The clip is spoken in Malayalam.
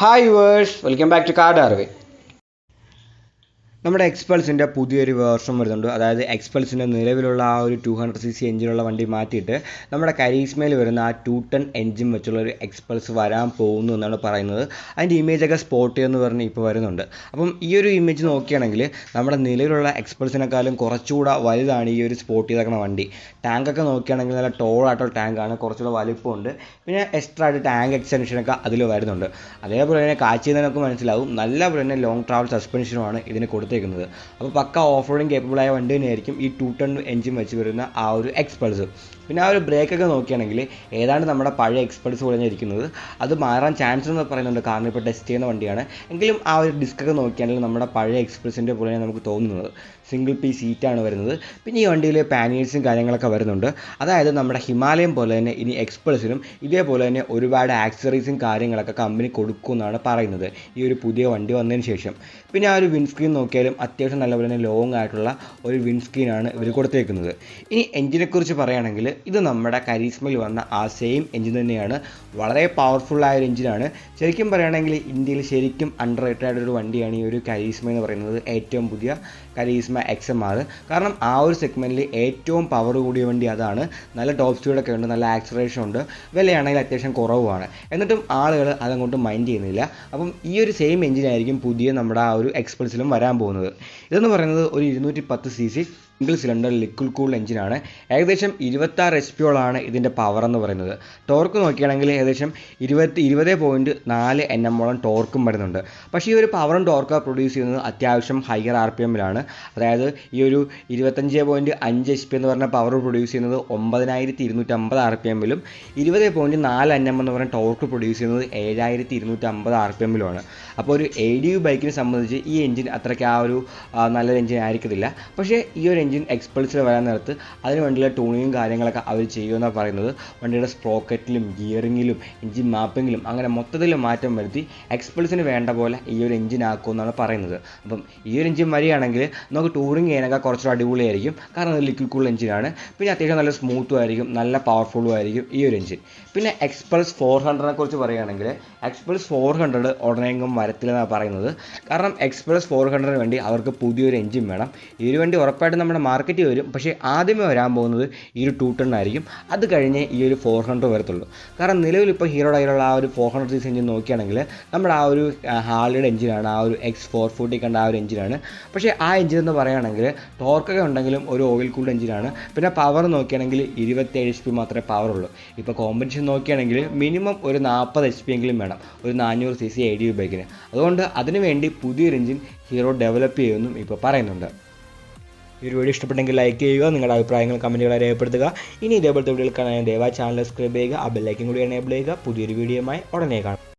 Hi viewers, welcome back to കാർഡ് അറിവ്. നമ്മുടെ എക്സ്പൾസിൻ്റെ പുതിയൊരു വേർഷൻ വരുന്നുണ്ട്. അതായത് എക്സ്പൾസിൻ്റെ നിലവിലുള്ള ആ ഒരു 200cc എഞ്ചിനുള്ള വണ്ടി മാറ്റിയിട്ട് നമ്മുടെ കരീസ്മയിൽ വരുന്ന ആ 210 എഞ്ചിൻ വെച്ചുള്ള ഒരു എക്സ്പൾസ് വരാൻ പോകുന്നു എന്നാണ് പറയുന്നത്. അതിൻ്റെ ഇമേജൊക്കെ സ്പോട്ട് എന്ന് പറഞ്ഞ് ഇപ്പോൾ വരുന്നുണ്ട്. അപ്പം ഈ ഒരു ഇമേജ് നോക്കുകയാണെങ്കിൽ നമ്മുടെ നിലവിലുള്ള എക്സ്പൾസിനെക്കാളും കുറച്ചുകൂടെ വലുതാണ് ഈ ഒരു സ്പോട്ട് ചെയ്തേക്കുന്ന വണ്ടി. ടാങ്കൊക്കെ നോക്കുകയാണെങ്കിൽ നല്ല ടോളായിട്ടുള്ള ടാങ്കാണ്, കുറച്ചുകൂടെ വലിപ്പമുണ്ട്. പിന്നെ എക്സ്ട്രാ ആയിട്ട് ടാങ്ക് എക്സ്റ്റൻഷനൊക്കെ അതിൽ വരുന്നുണ്ട്. അതേപോലെ തന്നെ കാഴ്ച ചെയ്യുന്നതിനൊക്കെ മനസ്സിലാവും, നല്ലപോലെ തന്നെ ലോങ് ട്രാവൽ സസ്പെൻഷനുമാണ് ഇതിന് കൊടുത്തേക്കുന്നത്. അപ്പോൾ പക്ക ഓഫ് റോഡിങ് കേപ്പബിളായ വണ്ടി തന്നെയായിരിക്കും ഈ 210 എഞ്ചിൻ വെച്ച് വരുന്ന ആ ഒരു എക്സ്പൾസ്. പിന്നെ ആ ഒരു ബ്രേക്കൊക്കെ നോക്കുകയാണെങ്കിൽ ഏതാണ്ട് നമ്മുടെ പഴയ എക്സ്പൾസ് പോലെ തന്നെ ഇരിക്കുന്നത്. അത് മാറാൻ ചാൻസ് എന്ന് പറയുന്നുണ്ട്, കാരണം ഇപ്പോൾ ടെസ്റ്റ് ചെയ്യുന്ന വണ്ടിയാണ്. എങ്കിലും ആ ഒരു ഡിസ്കൊക്കെ നോക്കുകയാണെങ്കിൽ നമ്മുടെ പഴയ എക്സ്പൾസിൻ്റെ പോലെയാണ് നമുക്ക് തോന്നുന്നത്. സിംഗിൾ പീസ് സീറ്റാണ് വരുന്നത്. പിന്നെ ഈ വണ്ടിയിൽ പാനീൽസും കാര്യങ്ങളൊക്കെ വരുന്നുണ്ട്. അതായത് നമ്മുടെ ഹിമാലയം പോലെ തന്നെ ഇനി എക്സ്പൾസിനും ഇതേപോലെ തന്നെ ഒരുപാട് ആക്സറീസും കാര്യങ്ങളൊക്കെ കമ്പനി കൊടുക്കുമെന്നാണ് പറയുന്നത് ഈ ഒരു പുതിയ വണ്ടി വന്നതിന് ശേഷം. പിന്നെ ആ ഒരു വിൻസ്ക്രീൻ നോക്കിയാലും അത്യാവശ്യം നല്ലപോലെ തന്നെ ലോങ് ആയിട്ടുള്ള ഒരു വിൻസ്ക്രീനാണ് ഇവർ കൊടുത്തേക്കുന്നത്. ഇനി എഞ്ചിനെക്കുറിച്ച് പറയുകയാണെങ്കിൽ ഇത് നമ്മുടെ കരീസ്മയിൽ വന്ന ആ സെയിം എഞ്ചിൻ തന്നെയാണ്. വളരെ പവർഫുള്ളായ ഒരു എഞ്ചിനാണ്. ശരിക്കും പറയുകയാണെങ്കിൽ ഇന്ത്യയിൽ ശരിക്കും അണ്ടർ റേറ്റഡ് ആയിട്ടൊരു വണ്ടിയാണ് ഈ ഒരു കരീസ്മ എന്ന് പറയുന്നത്, ഏറ്റവും പുതിയ കരീസ്മ XMR. കാരണം ആ ഒരു സെഗ്മെൻറ്റിൽ ഏറ്റവും പവർ കൂടിയ വണ്ടി അതാണ്. നല്ല ടോപ്പ് സ്പീഡൊക്കെ ഉണ്ട്, നല്ല ആക്സലറേഷൻ ഉണ്ട്, വിലയാണെങ്കിൽ അത്യാവശ്യം കുറവുമാണ്. എന്നിട്ടും ആളുകൾ അതങ്ങോട്ട് മൈൻഡ് ചെയ്യുന്നില്ല. അപ്പം ഈ ഒരു സെയിം എഞ്ചിനായിരിക്കും പുതിയ നമ്മുടെ ആ ഒരു എക്സ്പൾസിലും വരാൻ പോകുന്നത്. ഇതെന്ന് പറയുന്നത് ഒരു 210cc single cylinder liquid cooled എഞ്ചിനാണ്. ഏകദേശം 26 HP ഇതിൻ്റെ പവർ എന്ന് പറയുന്നത്. ടോർക്ക് നോക്കുകയാണെങ്കിൽ ഏകദേശം 20.4 Nm ടോർക്കും വരുന്നുണ്ട്. പക്ഷേ ഈ ഒരു പവറും ടോർക്കും പ്രൊഡ്യൂസ് ചെയ്യുന്നത് അത്യാവശ്യം ഹയർ RPM-ലാണ്. അതായത് ഈ ഒരു 25.5 HP എന്ന് പറഞ്ഞ പവർ പ്രൊഡ്യൂസ് ചെയ്യുന്നത് 9250 RPM-ലും 20.4 Nm എന്ന് പറഞ്ഞ ടോർക്ക് പ്രൊഡ്യൂസ് ചെയ്യുന്നത് 7250 RPM-ലുമാണ്. അപ്പോൾ ഒരു ADU ബൈക്കിനെ സംബന്ധിച്ച് ഈ എഞ്ചിൻ അത്രയ്ക്ക് ആ ഒരു നല്ലൊരു എഞ്ചിൻ ആയിരിക്കത്തില്ല. പക്ഷേ ഈ ഒരു എഞ്ചിൻ എക്സ്പൾസിൽ വരാൻ നേരത്ത് അതിന് വേണ്ടിയുള്ള ട്യൂണിങ്ങും കാര്യങ്ങളൊക്കെ അവർ ചെയ്യുമെന്നാണ് പറയുന്നത്. വണ്ടിയുടെ സ്പ്രോക്കറ്റിലും ഗിയറിങ്ങിലും എഞ്ചിൻ മാപ്പിങ്ങിലും അങ്ങനെ മൊത്തത്തിൽ മാറ്റം വരുത്തി എക്സ്പൾസിന് വേണ്ട പോലെ ഈ ഒരു എഞ്ചിൻ ആക്കുമെന്നാണ് പറയുന്നത്. അപ്പം ഈ ഒരു എഞ്ചിൻ വരികയാണെങ്കിൽ നമുക്ക് ടൂറിങ് ചെയ്യാനൊക്കെ കുറച്ചുകൂടെ അടിപൊളിയായിരിക്കും, കാരണം അത് ലിക്വിഡ് കൂൾ എഞ്ചിനാണ്. പിന്നെ അത്യാവശ്യം നല്ല സ്മൂത്തും ആയിരിക്കും, നല്ല പവർഫുള്ളും ആയിരിക്കും ഈ ഒരു എഞ്ചിൻ. പിന്നെ എക്സ്പൾസ് 400 കുറിച്ച് പറയുകയാണെങ്കിൽ എക്സ്പൾസ് 400 ഉടനെയെങ്കിലും വരത്തില്ലെന്നാണ് പറയുന്നത്. കാരണം എക്സ്പൾസ് 400 വേണ്ടി അവർക്ക് പുതിയൊരു എഞ്ചിൻ വേണം. ഈ ഒരു വണ്ടി ഉറപ്പായിട്ടും നമ്മുടെ മാർക്കറ്റിൽ വരും, പക്ഷേ ആദ്യമേ വരാൻ പോകുന്നത് ഈ ഒരു 210 ആയിരിക്കും. അത് കഴിഞ്ഞ് ഈ ഒരു 400 വരത്തുള്ളൂ. കാരണം നിലവിൽ ഇപ്പോൾ ഹീറോയുടെ കയ്യിലുള്ള ആ ഒരു 400cc എഞ്ചിൻ നോക്കുകയാണെങ്കിൽ നമ്മുടെ ആ ഒരു ഹാർലിയുടെ എഞ്ചിനാണ്, ആ ഒരു X440 കണ്ട ആ ഒരു എഞ്ചിനാണ്. പക്ഷേ ആ എഞ്ചിൻ എന്ന് പറയുകയാണെങ്കിൽ ടോർക്കൊക്കെ ഉണ്ടെങ്കിലും ഒരു ഓയിൽ കൂൾഡ് എഞ്ചിനാണ്. പിന്നെ പവർ നോക്കുകയാണെങ്കിൽ 27 HP മാത്രമേ പവറുള്ളൂ. ഇപ്പോൾ കോമ്പറ്റീഷൻ നോക്കുകയാണെങ്കിൽ മിനിമം ഒരു 40 HP എങ്കിലും വേണം ഒരു 400cc ADU ബൈക്കിന്. അതുകൊണ്ട് അതിനുവേണ്ടി പുതിയൊരു എഞ്ചിൻ ഹീറോ ഡെവലപ്പ് ചെയ്യുമെന്നും ഇപ്പോൾ പറയുന്നുണ്ട്. ഈ ഒരു വീഡിയോ ഇഷ്ടപ്പെട്ടെങ്കിൽ ലൈക്ക് ചെയ്യുക, നിങ്ങളുടെ അഭിപ്രായങ്ങൾ കമൻറ്റുകളായി രേഖപ്പെടുത്തുക. ഇനി ഇതേപോലത്തെ വീഡിയോകൾ കാണാൻ ദയവായി ചാനൽ സബ്സ്ക്രൈബ് ചെയ്യുക, ആ ബെല്ലൈക്കൻ കൂടി എനേബിൾ ചെയ്യുക. പുതിയൊരു വീഡിയോയുമായി ഉടനെ കാണാം.